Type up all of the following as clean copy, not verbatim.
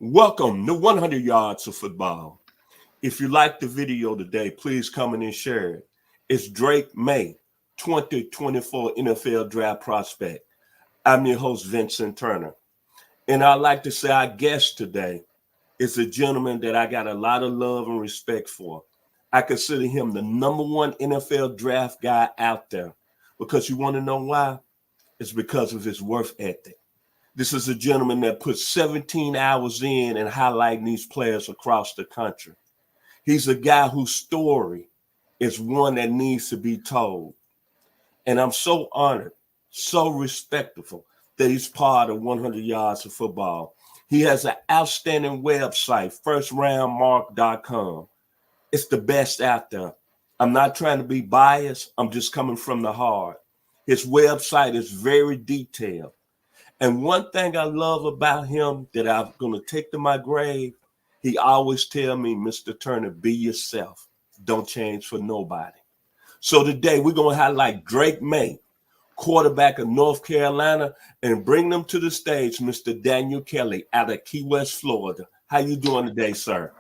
Welcome to 100 Yards of Football. If you like the video today, please comment and share it. It's Drake Maye, 2024 NFL Draft Prospect. I'm your host, Vincent Turner. And I'd like to say our guest today is a gentleman that I got a lot of love and respect for. I consider him the number one NFL draft guy out there. Because you want to know why? It's because of his work ethic. This is a gentleman that puts 17 hours in and highlighting these players across the country. He's a guy whose story is one that needs to be told. And I'm so honored, so respectful that he's part of 100 Yards of Football. He has an outstanding website, firstroundmark.com. It's the best out there. I'm not trying to be biased. I'm just coming from the heart. His website is very detailed. And one thing I love about him that I'm going to take to my grave, he always tell me, Mr. Turner, be yourself. Don't change for nobody. So today we're going to highlight Drake Maye, quarterback of North Carolina, and bring them to the stage, Mr. Daniel Kelly out of Key West, Florida. How you doing today, sir?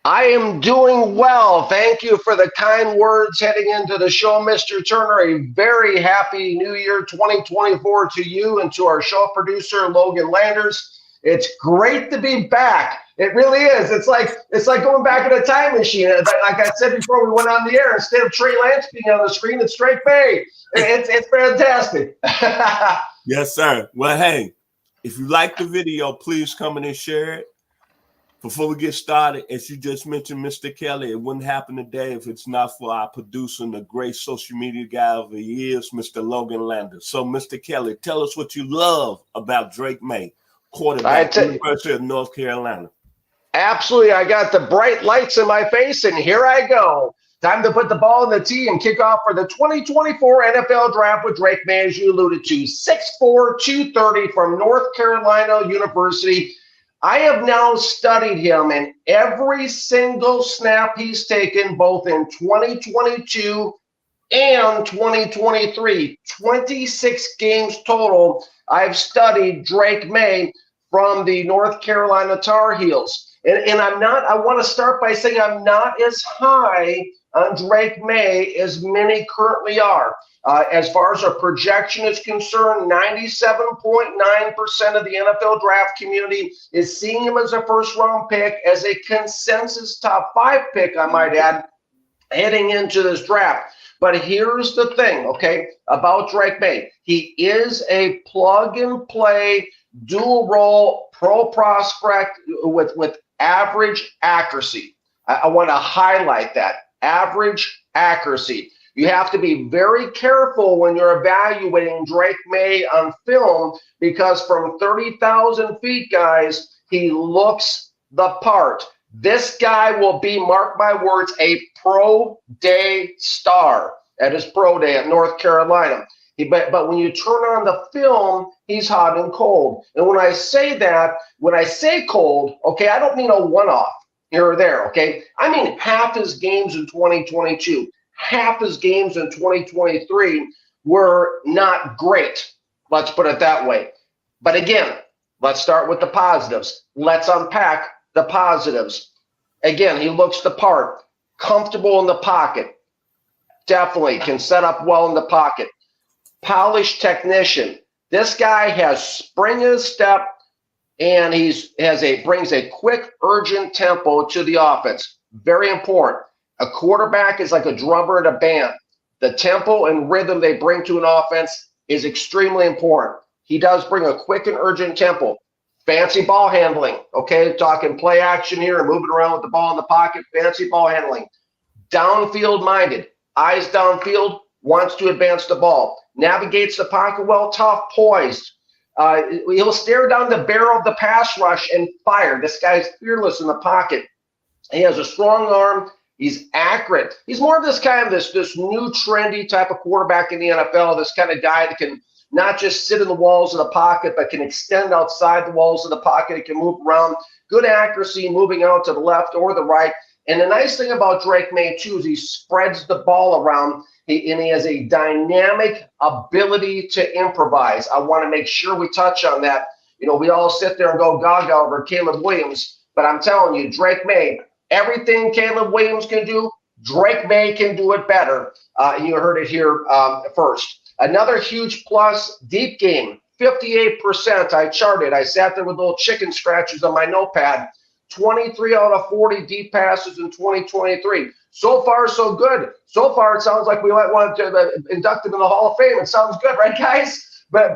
I am doing well. Thank you for the kind words heading into the show, Mr. Turner. A very happy New Year 2024 to you and to our show producer, Logan Landers. It's great to be back. It really is. It's like going back in a time machine. Like I said before we went on the air, instead of Trey Lance being on the screen, it's Drake Maye. It's fantastic. Yes, sir. Well, hey, if you like the video, please come in and share it. Before we get started, as you just mentioned, Mr. Kelly, it wouldn't happen today if it's not for our producer and the great social media guy of the years, Mr. Logan Landers. So, Mr. Kelly, tell us what you love about Drake Maye, quarterback, University of North Carolina. Absolutely. I got the bright lights in my face, and here I go. Time to put the ball in the tee and kick off for the 2024 NFL Draft with Drake Maye, as you alluded to. 6'4", 230 from North Carolina University. I have now studied him in every single snap he's taken, both in 2022 and 2023. 26 games total. I've studied Drake Maye from the North Carolina Tar Heels. And I want to start by saying I'm not as high on Drake Maye as many currently are. As far as our projection is concerned, 97.9% of the NFL draft community is seeing him as a first-round pick, as a consensus top 5 pick, I might add, heading into this draft. But here's the thing, okay, about Drake Maye. He is a plug-and-play, dual-role pro prospect with average accuracy. I want to highlight that, average accuracy. You have to be very careful when you're evaluating Drake Maye on film, because from 30,000 feet, guys, he looks the part. This guy will be, mark my words, a pro day star at his pro day at North Carolina. But when you turn on the film, he's hot and cold. And when I say that, when I say cold, okay, I don't mean a one-off here or there, okay? I mean half his games in 2022. Half his games in 2023 were not great. Let's put it that way. But again, let's start with the positives. Let's unpack the positives. Again, he looks the part, comfortable in the pocket. Definitely can set up well in the pocket. Polished technician. This guy has spring in his step, and brings a quick, urgent tempo to the offense. Very important. A quarterback is like a drummer in a band. The tempo and rhythm they bring to an offense is extremely important. He does bring a quick and urgent tempo. Fancy ball handling, okay? Talking play action here and moving around with the ball in the pocket. Fancy ball handling. Downfield minded. Eyes downfield, wants to advance the ball. Navigates the pocket well, tough, poised. He'll stare down the barrel of the pass rush and fire. This guy's fearless in the pocket. He has a strong arm. He's accurate. He's more of this new trendy type of quarterback in the NFL, this kind of guy that can not just sit in the walls of the pocket, but can extend outside the walls of the pocket. He can move around. Good accuracy moving out to the left or the right. And the nice thing about Drake Maye, too, is he spreads the ball around, and he has a dynamic ability to improvise. I want to make sure we touch on that. We all sit there and go gaga over Caleb Williams, but I'm telling you, Drake Maye, everything Caleb Williams can do, Drake Maye can do it better. You heard it here first. Another huge plus, deep game, 58%. I charted. I sat there with little chicken scratches on my notepad. 23 out of 40 deep passes in 2023. So far, so good. So far, it sounds like we might want to induct him in the Hall of Fame. It sounds good, right, guys? But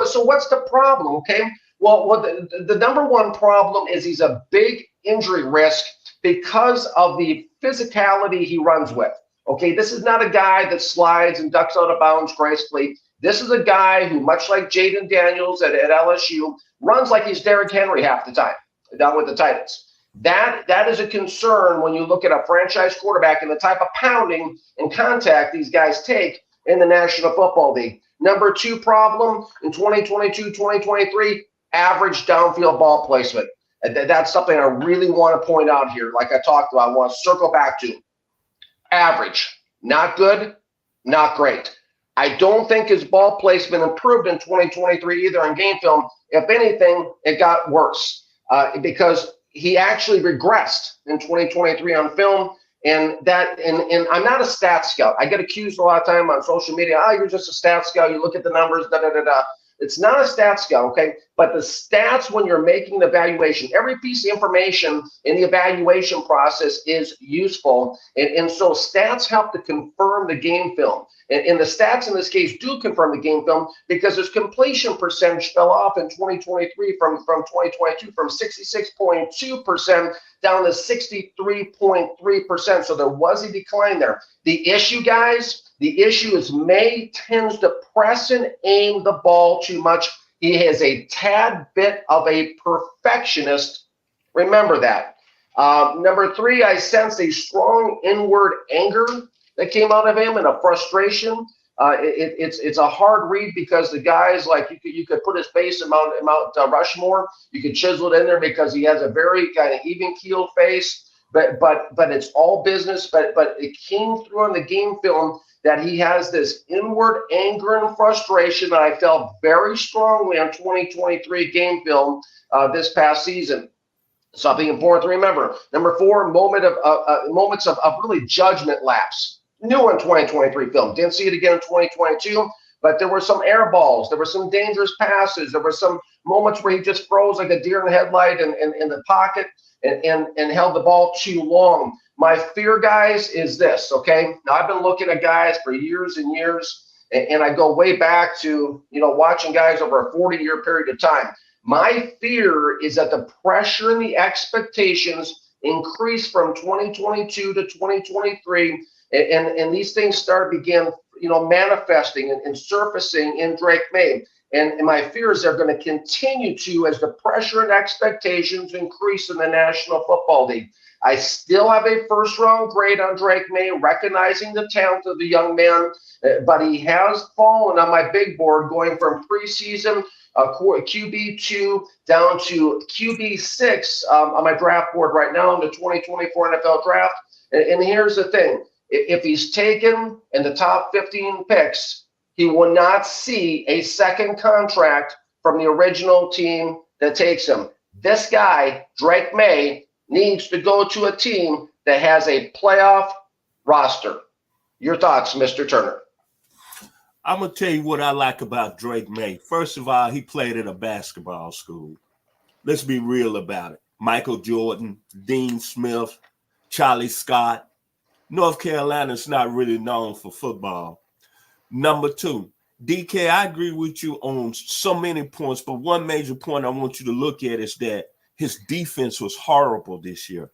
so what's the problem? Okay. Well, the number one problem is he's a big injury risk because of the physicality he runs with. Okay, this is not a guy that slides and ducks out of bounds gracefully. This is a guy who, much like Jaden Daniels at LSU, runs like he's Derrick Henry half the time down with the Titans. That is a concern when you look at a franchise quarterback and the type of pounding and contact these guys take in the National Football League. Number two problem in 2022, 2023, average downfield ball placement. That's something I really want to point out here. Like I talked about, I want to circle back to. Average, not good, not great. I don't think his ball placement improved in 2023 either in game film. If anything, it got worse. Because he actually regressed in 2023 on film, and I'm not a stat scout. I get accused a lot of time on social media. You're just a stat scout. You look at the numbers, da da da da. It's not a stat scout, okay? But the stats when you're making the evaluation, every piece of information in the evaluation process is useful, and so stats help to confirm the game film. And the stats in this case do confirm the game film because his completion percentage fell off in 2023 from 2022 from 66.2% down to 63.3%. So there was a decline there. The issue, guys, the issue is Maye tends to press and aim the ball too much. He has a tad bit of a perfectionist. Remember that. Number three, I sense a strong inward anger that came out of him and a frustration. It's a hard read because the guy's like you could put his face in Mount Rushmore. You could chisel it in there because he has a very kind of even keeled face. But it's all business. But it came through on the game film that he has this inward anger and frustration that I felt very strongly on 2023 game film this past season. Something important to remember. Number four, moments of really judgment lapse. New in 2023 film. Didn't see it again in 2022, but there were some air balls. There were some dangerous passes. There were some moments where he just froze like a deer in the headlight in the pocket and held the ball too long. My fear, guys, is this, okay? Now, I've been looking at guys for years and years, and I go way back to, watching guys over a 40-year period of time. My fear is that the pressure and the expectations increase from 2022 to 2023, and these things begin manifesting and surfacing in Drake Maye. And my fear is they're going to continue to as the pressure and expectations increase in the National Football League. I still have a first-round grade on Drake Maye, recognizing the talent of the young man, but he has fallen on my big board, going from preseason QB2 down to QB6 on my draft board right now in the 2024 NFL Draft. And here's the thing. If he's taken in the top 15 picks, he will not see a second contract from the original team that takes him. This guy, Drake Maye, needs to go to a team that has a playoff roster. Your thoughts, Mr. Turner? I'm going to tell you what I like about Drake Maye. First of all, he played at a basketball school. Let's be real about it. Michael Jordan, Dean Smith, Charlie Scott. North Carolina's not really known for football. Number two, DK, I agree with you on so many points, but one major point I want you to look at is that his defense was horrible this year.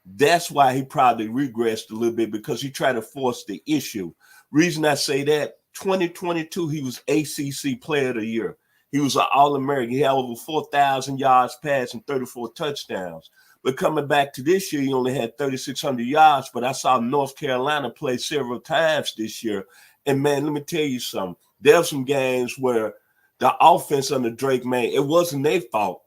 That's why he probably regressed a little bit, because he tried to force the issue. Reason I say that, 2022, he was ACC Player of the Year. He was an All-American. He had over 4,000 yards passing, 34 touchdowns. But coming back to this year, he only had 3,600 yards. But I saw North Carolina play several times this year. And, man, let me tell you something. There are some games where the offense under Drake Maye, it wasn't their fault.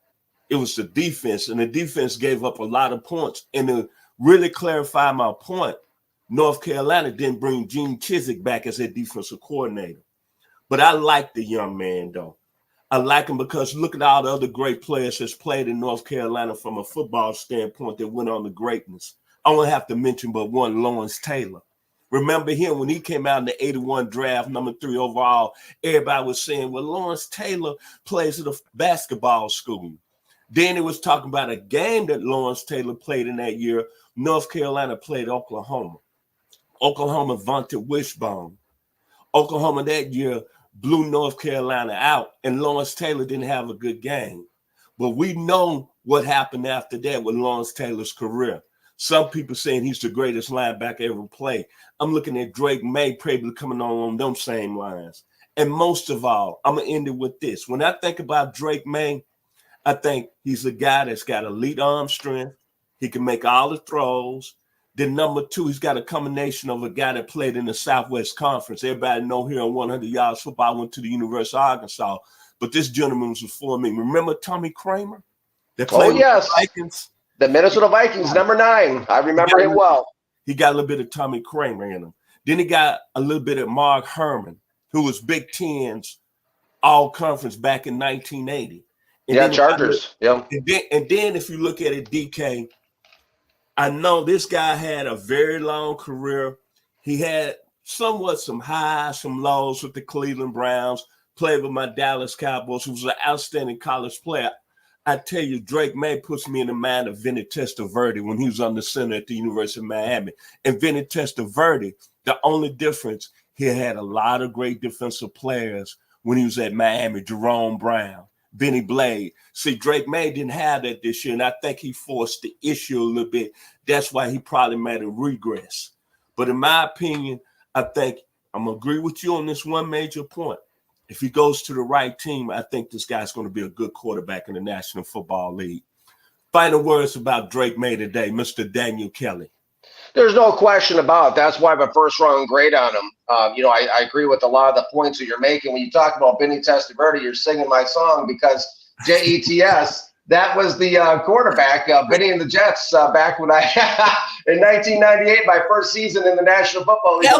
It was the defense, and the defense gave up a lot of points. And to really clarify my point, North Carolina didn't bring Gene Chizik back as their defensive coordinator. But I like the young man, though. I like him because look at all the other great players that's played in North Carolina from a football standpoint that went on to greatness. I only have to mention but one, Lawrence Taylor. Remember him when he came out in the 81 draft, number 3 overall, everybody was saying, well, Lawrence Taylor plays at a basketball school. Then it was talking about a game that Lawrence Taylor played in that year. North Carolina played Oklahoma. Oklahoma vaunted Wishbone. Oklahoma that year blew North Carolina out, and Lawrence Taylor didn't have a good game. But we know what happened after that with Lawrence Taylor's career. Some people saying he's the greatest linebacker ever played. I'm looking at Drake Maye probably coming on them same lines. And most of all, I'm going to end it with this. When I think about Drake Maye, I think he's a guy that's got elite arm strength. He can make all the throws. Then number 2, he's got a combination of a guy that played in the Southwest Conference. Everybody know here on 100 Yards Football, I went to the University of Arkansas. But this gentleman was before me. Remember Tommy Kramer? That played with the Vikings? The Minnesota Vikings, number 9. I remember him well. He got a little bit of Tommy Kramer in him. Then he got a little bit of Mark Herman, who was Big Ten's all-conference back in 1980. And Chargers. Yeah. And then if you look at it, DK, I know this guy had a very long career. He had somewhat some highs, some lows with the Cleveland Browns, played with my Dallas Cowboys, who was an outstanding college player. I tell you, Drake Maye puts me in the mind of Vinny Testaverde when he was on the center at the University of Miami. And Vinny Testaverde, the only difference, he had a lot of great defensive players when he was at Miami. Jerome Brown, Benny Blade. See, Drake Maye didn't have that this year, and I think he forced the issue a little bit. That's why he probably made a regress. But in my opinion, I think I'm going to agree with you on this one major point. If he goes to the right team, I think this guy's going to be a good quarterback in the National Football League. Final words about Drake Maye today, Mr. Daniel Kelly. There's no question about it. That's why I have a first-round grade on him. I agree with a lot of the points that you're making. When you talk about Vinny Testaverde, you're singing my song because JETS, that was the quarterback, Vinny and the Jets, back when in 1998, my first season in the National Football League.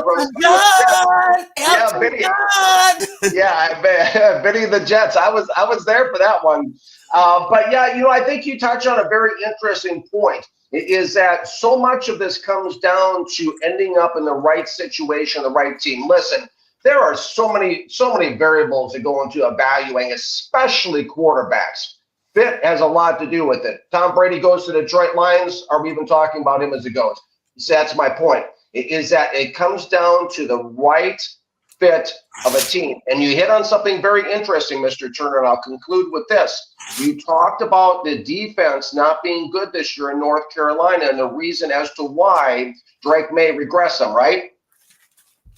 Vinny and the Jets. I was there for that one. But yeah, I think you touch on a very interesting point. Is that so much of this comes down to ending up in the right situation, the right team. Listen, there are so many variables that go into evaluating, especially quarterbacks. Fit has a lot to do with it. Tom Brady goes to the Detroit Lions. Are we even talking about him as a GOAT? So that's my point. Is that it comes down to the right fit of a team. And you hit on something very interesting, Mr. Turner, and I'll conclude with this. You talked about the defense not being good this year in North Carolina and the reason as to why Drake Maye regress them, right?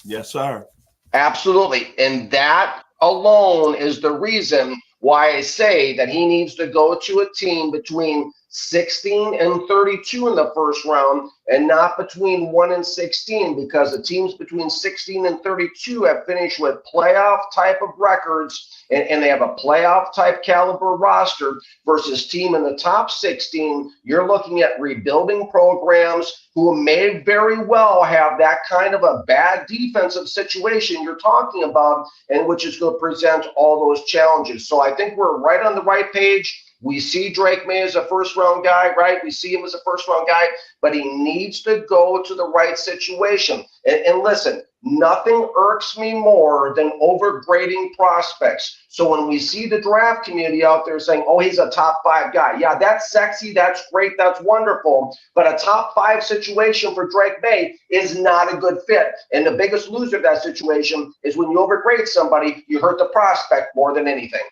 Yes, sir. Absolutely. And that alone is the reason why I say that he needs to go to a team between 16 and 32 in the first round and not between 1 and 16, because the teams between 16 and 32 have finished with playoff type of records and they have a playoff type caliber roster versus team in the top 16. You're looking at rebuilding programs who may very well have that kind of a bad defensive situation you're talking about, and which is going to present all those challenges. So I think we're right on the right page. We see Drake Maye as a first-round guy, right? We see him as a first-round guy, but he needs to go to the right situation. And listen, nothing irks me more than overgrading prospects. So when we see the draft community out there saying, oh, he's a top 5 guy. Yeah, that's sexy. That's great. That's wonderful. But a top 5 situation for Drake Maye is not a good fit. And the biggest loser of that situation is when you overgrade somebody, you hurt the prospect more than anything.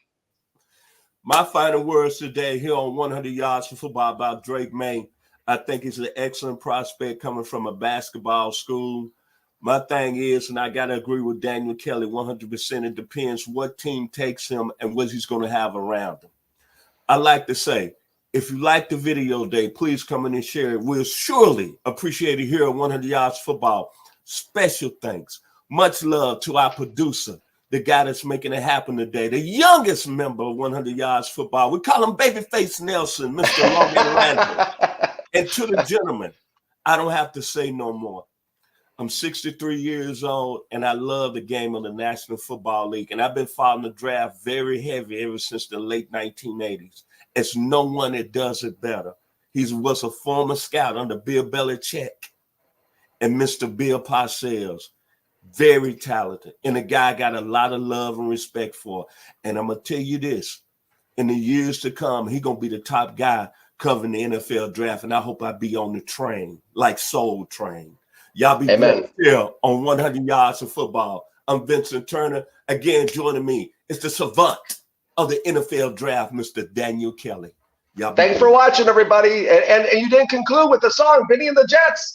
My final words today here on 100 Yards for Football about Drake Maye. I think he's an excellent prospect coming from a basketball school. My thing is, and I got to agree with Daniel Kelly 100%, it depends what team takes him and what he's going to have around him. I like to say, if you like the video today, please come in and share it. We'll surely appreciate it here on 100 Yards Football. Special thanks. Much love to our producer, the guy that's making it happen today, the youngest member of 100 Yards Football. We call him Babyface Nelson, Mr. Long Atlanta. And to the gentleman, I don't have to say no more. I'm 63 years old, and I love the game of the National Football League. And I've been following the draft very heavy ever since the late 1980s. It's no one that does it better. He was a former scout under Bill Belichick and Mr. Bill Parcells. Very talented. And the guy got a lot of love and respect for. And I'm going to tell you this. In the years to come, he's going to be the top guy covering the NFL draft. And I hope I be on the train, like Soul Train. Y'all be blessed here on 100 Yards of Football. I'm Vincent Turner. Again, joining me is the savant of the NFL draft, Mr. Daniel Kelly. Y'all Thanks for watching, everybody. And you didn't conclude with the song, Benny and the Jets.